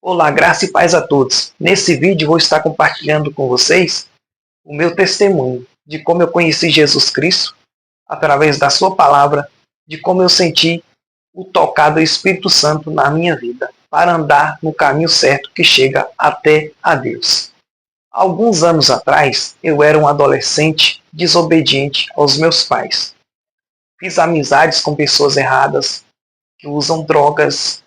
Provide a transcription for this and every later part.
Olá, graça e paz a todos. Nesse vídeo vou estar compartilhando com vocês o meu testemunho de como eu conheci Jesus Cristo através da sua palavra, de como eu senti o tocar do Espírito Santo na minha vida, para andar no caminho certo que chega até a Deus. Alguns anos atrás, eu era um adolescente desobediente aos meus pais. Fiz amizades com pessoas erradas, que usam drogas,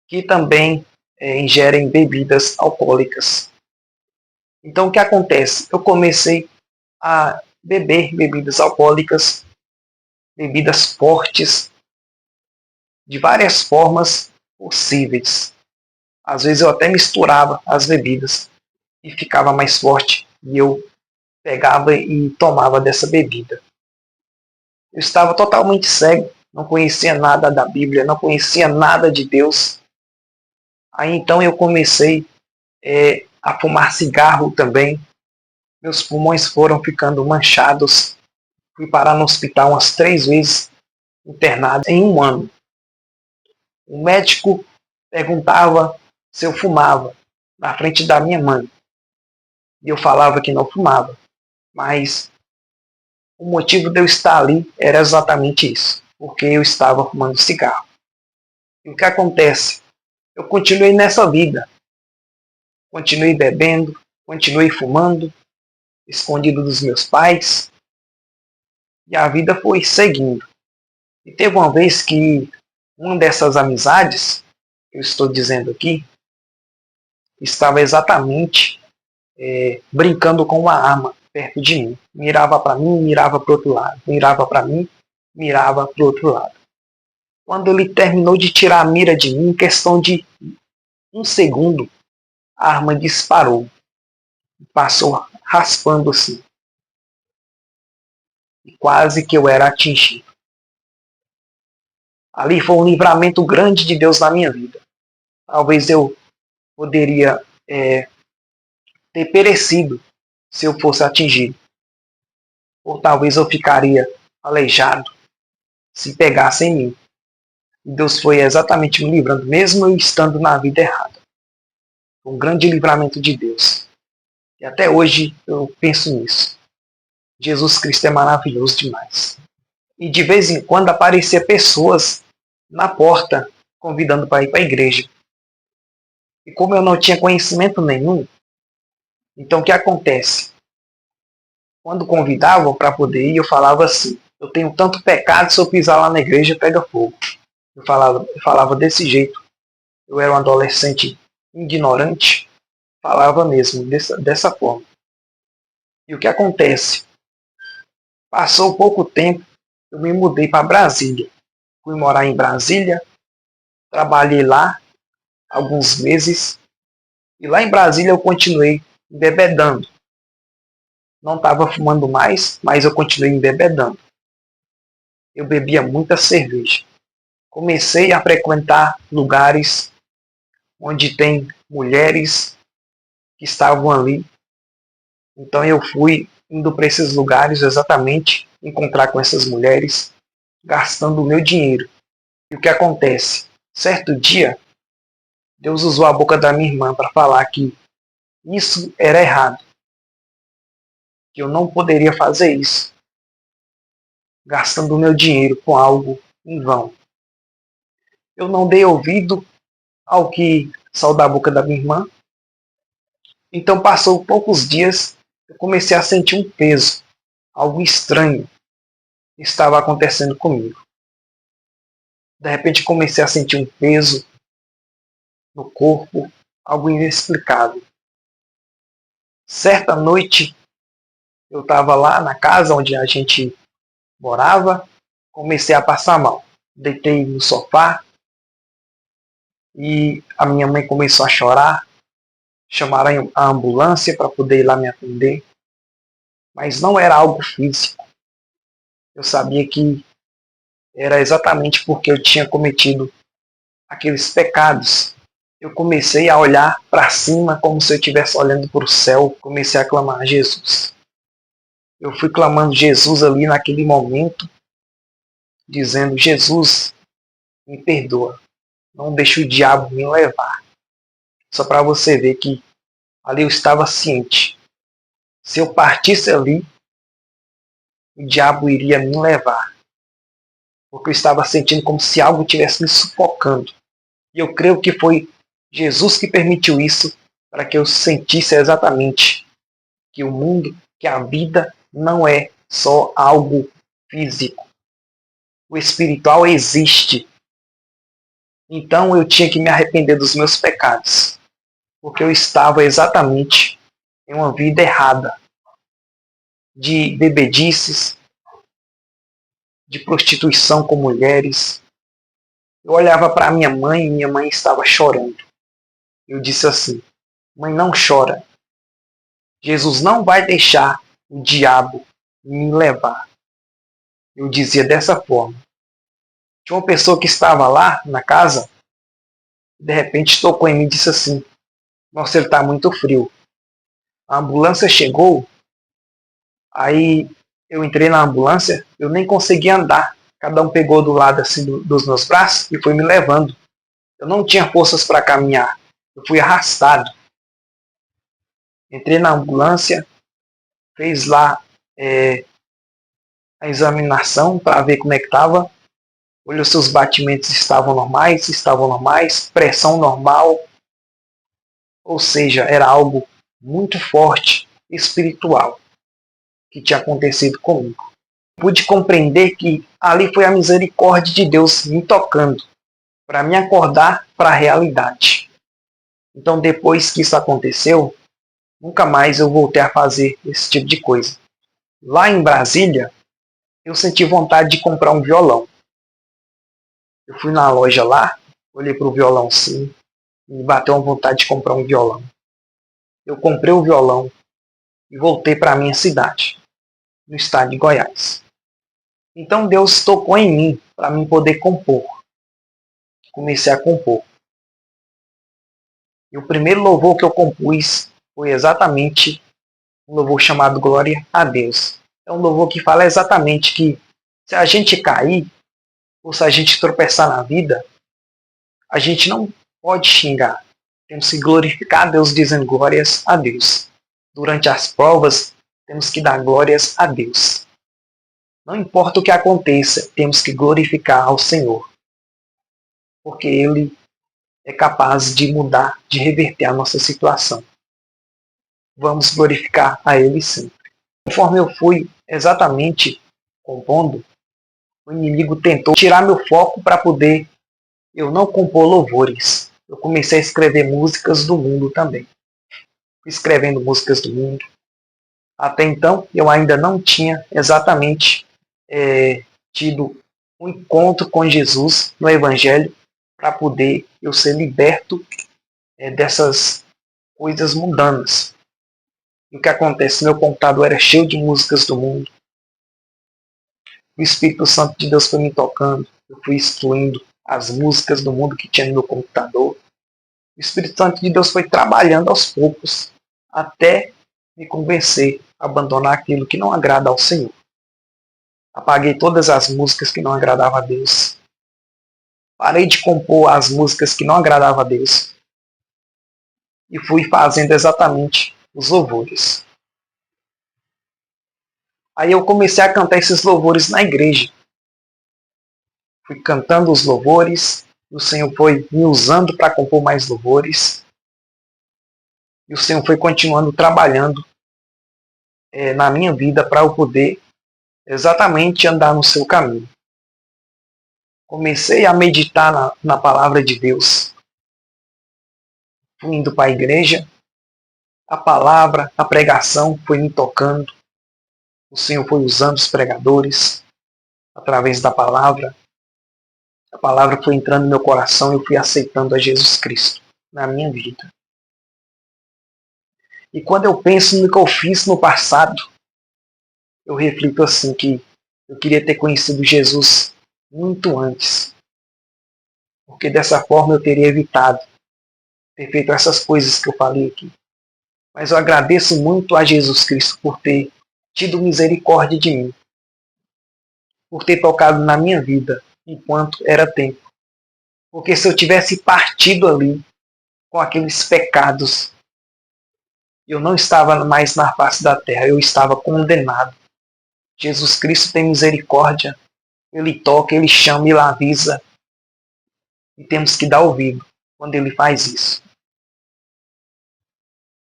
que também ingerem bebidas alcoólicas. Então o que acontece? Eu comecei a beber bebidas alcoólicas, bebidas fortes, de várias formas possíveis. Às vezes eu até misturava as bebidas e ficava mais forte e eu pegava e tomava dessa bebida. Eu estava totalmente cego, não conhecia nada da Bíblia, não conhecia nada de Deus. Aí então eu comecei a fumar cigarro também. Meus pulmões foram ficando manchados. Fui parar no hospital umas 3 vezes, internado em um ano. O médico perguntava se eu fumava na frente da minha mãe. E eu falava que não fumava. Mas o motivo de eu estar ali era exatamente isso. Porque eu estava fumando cigarro. E o que acontece? Eu continuei nessa vida. Continuei bebendo, continuei fumando, escondido dos meus pais. E a vida foi seguindo. E teve uma vez que uma dessas amizades, que eu estou dizendo aqui, estava exatamente brincando com uma arma perto de mim. Mirava para mim, mirava para o outro lado. Mirava para mim, mirava para o outro lado. Quando ele terminou de tirar a mira de mim, em questão de um segundo, a arma disparou. Passou raspando assim. E quase que eu era atingido. Ali foi um livramento grande de Deus na minha vida. Talvez eu poderia ter perecido se eu fosse atingido. Ou talvez eu ficaria aleijado se pegasse em mim. E Deus foi exatamente me livrando, mesmo eu estando na vida errada. Um grande livramento de Deus. E até hoje eu penso nisso. Jesus Cristo é maravilhoso demais. E de vez em quando apareciam pessoas na porta convidando para ir para a igreja. E como eu não tinha conhecimento nenhum, então o que acontece? Quando convidavam para poder ir, eu falava assim: eu tenho tanto pecado, se eu pisar lá na igreja pega fogo. Eu falava desse jeito. Eu era um adolescente ignorante, falava mesmo dessa forma. E o que acontece? Passou pouco tempo, eu me mudei para Brasília. Fui morar em Brasília, trabalhei lá alguns meses. E lá em Brasília eu continuei embebedando. Não estava fumando mais, mas eu continuei embebedando. Eu bebia muita cerveja. Comecei a frequentar lugares onde tem mulheres que estavam ali. Então eu fui indo para esses lugares exatamente encontrar com essas mulheres, gastando o meu dinheiro. E o que acontece? Certo dia, Deus usou a boca da minha irmã para falar que isso era errado, que eu não poderia fazer isso, gastando o meu dinheiro com algo em vão. Eu não dei ouvido ao que saiu da boca da minha irmã. Então passou poucos dias, eu comecei a sentir um peso, algo estranho estava acontecendo comigo. De repente comecei a sentir um peso no corpo, algo inexplicável. Certa noite eu estava lá na casa onde a gente morava, comecei a passar mal. Deitei no sofá e a minha mãe começou a chorar. Chamaram a ambulância para poder ir lá me atender. Mas não era algo físico. Eu sabia que era exatamente porque eu tinha cometido aqueles pecados. Eu comecei a olhar para cima como se eu estivesse olhando para o céu. Comecei a clamar Jesus. Eu fui clamando Jesus ali naquele momento, dizendo: Jesus, me perdoa. Não deixe o diabo me levar. Só para você ver que ali eu estava ciente. Se eu partisse ali, o diabo iria me levar. Porque eu estava sentindo como se algo estivesse me sufocando. E eu creio que foi Jesus que permitiu isso para que eu sentisse exatamente que o mundo, que a vida não é só algo físico. O espiritual existe. Então eu tinha que me arrepender dos meus pecados. Porque eu estava exatamente em uma vida errada. De bebedices, de prostituição com mulheres. Eu olhava para minha mãe e minha mãe estava chorando. Eu disse assim: mãe, não chora. Jesus não vai deixar o diabo me levar. Eu dizia dessa forma. Tinha uma pessoa que estava lá na casa, de repente tocou em mim e disse assim: nossa, ele está muito frio. A ambulância chegou, aí eu entrei na ambulância, eu nem conseguia andar. Cada um pegou do lado assim dos meus braços e foi me levando. Eu não tinha forças para caminhar. Eu fui arrastado. Entrei na ambulância, fez lá a examinação para ver como é que estava. Olhou se os batimentos estavam normais, pressão normal. Ou seja, era algo muito forte, espiritual, que tinha acontecido comigo. Pude compreender que ali foi a misericórdia de Deus me tocando, para me acordar para a realidade. Então, depois que isso aconteceu, nunca mais eu voltei a fazer esse tipo de coisa. Lá em Brasília, eu senti vontade de comprar um violão. Eu fui na loja lá, olhei para o violão sim, e me bateu uma vontade de comprar um violão. Eu comprei o violão e voltei para a minha cidade, no estado de Goiás. Então Deus tocou em mim para mim poder compor. Comecei a compor. E o primeiro louvor que eu compus foi exatamente um louvor chamado Glória a Deus. É um louvor que fala exatamente que se a gente cair, ou se a gente tropeçar na vida, a gente não pode xingar. Temos que glorificar a Deus dizendo glórias a Deus. Durante as provas, temos que dar glórias a Deus. Não importa o que aconteça, temos que glorificar ao Senhor. Porque Ele é capaz de mudar, de reverter a nossa situação. Vamos glorificar a Ele sempre. Conforme eu fui exatamente compondo, o inimigo tentou tirar meu foco para poder eu não compor louvores. Eu comecei a escrever músicas do mundo também. Fui escrevendo músicas do mundo. Até então, eu ainda não tinha exatamente tido um encontro com Jesus no Evangelho para poder eu ser liberto dessas coisas mundanas. E o que acontece? Meu computador era cheio de músicas do mundo. O Espírito Santo de Deus foi me tocando. Eu fui excluindo as músicas do mundo que tinha no meu computador. O Espírito Santo de Deus foi trabalhando aos poucos até me convencer a abandonar aquilo que não agrada ao Senhor. Apaguei todas as músicas que não agradavam a Deus. Parei de compor as músicas que não agradavam a Deus. E fui fazendo exatamente os louvores. Aí eu comecei a cantar esses louvores na igreja. Fui cantando os louvores. E o Senhor foi me usando para compor mais louvores. E o Senhor foi continuando trabalhando na minha vida para eu poder exatamente andar no seu caminho. Comecei a meditar na palavra de Deus. Fui indo para a igreja. A palavra, a pregação foi me tocando. O Senhor foi usando os pregadores através da palavra. A palavra foi entrando no meu coração e eu fui aceitando a Jesus Cristo na minha vida. E quando eu penso no que eu fiz no passado, eu reflito assim que eu queria ter conhecido Jesus muito antes. Porque dessa forma eu teria evitado ter feito essas coisas que eu falei aqui. Mas eu agradeço muito a Jesus Cristo por ter tido misericórdia de mim. Por ter tocado na minha vida enquanto era tempo. Porque se eu tivesse partido ali com aqueles pecados, eu não estava mais na face da terra, eu estava condenado. Jesus Cristo tem misericórdia, Ele toca, Ele chama, Ele avisa, e temos que dar ouvido quando Ele faz isso.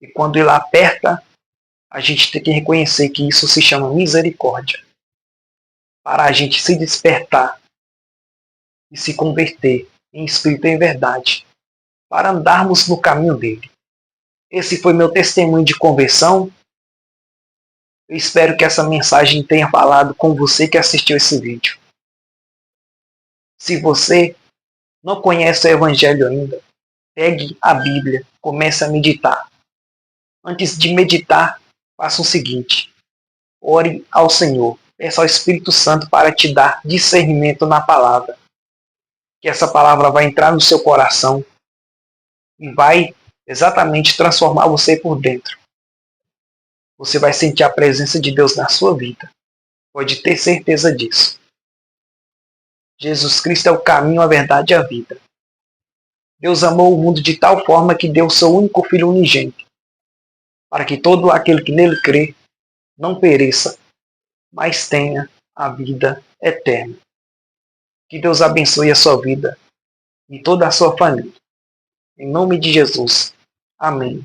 E quando Ele aperta, a gente tem que reconhecer que isso se chama misericórdia, para a gente se despertar e se converter em espírito e em verdade, para andarmos no caminho dele. Esse foi meu testemunho de conversão. Eu espero que essa mensagem tenha falado com você que assistiu esse vídeo. Se você não conhece o Evangelho ainda, pegue a Bíblia, comece a meditar. Antes de meditar, faça o seguinte: ore ao Senhor, peça ao Espírito Santo para te dar discernimento na palavra. Que essa palavra vai entrar no seu coração e vai exatamente transformar você por dentro. Você vai sentir a presença de Deus na sua vida. Pode ter certeza disso. Jesus Cristo é o caminho, a verdade e a vida. Deus amou o mundo de tal forma que deu seu único Filho unigênito, para que todo aquele que nele crê não pereça, mas tenha a vida eterna. Que Deus abençoe a sua vida e toda a sua família. Em nome de Jesus. Amém.